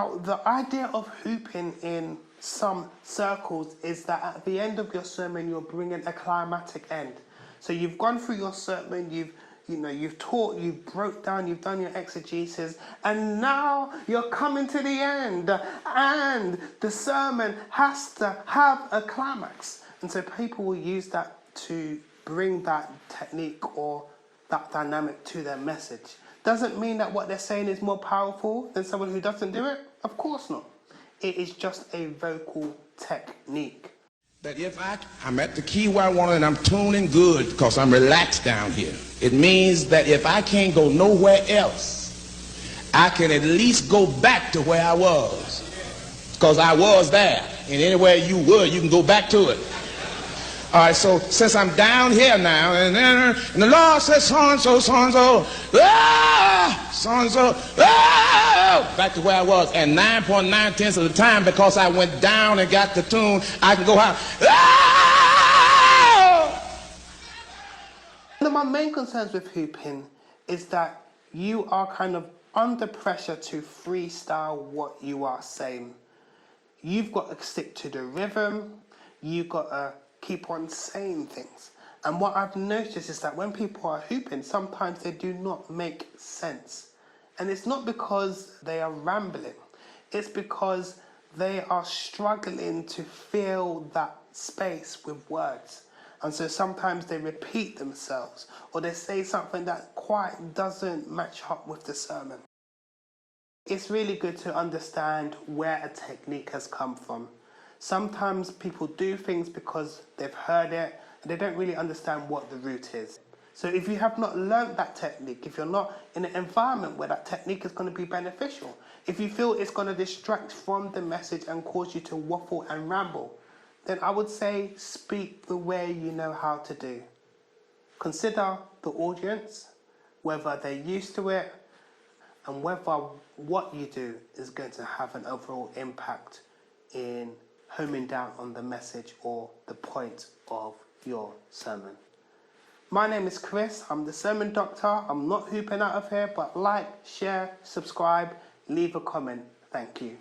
Now, the idea of hooping in some circles is that at the end of your sermon, you're bringing a climactic end. So you've gone through your sermon, you've taught, you've broke down, you've done your exegesis, and now you're coming to the end, and the sermon has to have a climax. And so people will use that to bring that technique or that dynamic to their message. Doesn't mean that what they're saying is more powerful than someone who doesn't do it. Of course not. It is just a vocal technique. That if I'm at the key where I want it and I'm tuning good because I'm relaxed down here, it means that if I can't go nowhere else, I can at least go back to where I was, because I was there. And anywhere you were, you can go back to it. All right, so since I'm down here now, and the Lord says so-and-so, so-and-so, so-and-so, back to where I was. And 9.9 of the time, because I went down and got the tune, I can go out. One of my main concerns with hooping is that you are kind of under pressure to freestyle what you are saying. You've got to stick to the rhythm. You've got to keep on saying things. And what I've noticed is that when people are hooping, sometimes they do not make sense. And it's not because they are rambling. It's because they are struggling to fill that space with words. And so sometimes they repeat themselves, or they say something that quite doesn't match up with the sermon. It's really good to understand where a technique has come from. Sometimes people do things because they've heard it and they don't really understand what the root is. So if you have not learned that technique, if you're not in an environment where that technique is going to be beneficial, if you feel it's going to distract from the message and cause you to waffle and ramble, then I would say speak the way you know how to do. Consider the audience, whether they're used to it, and whether what you do is going to have an overall impact in homing down on the message or the point of your sermon. My name is Chris, I'm the Sermon Doctor. I'm not hooping out of here, but like, share, subscribe, leave a comment. Thank you.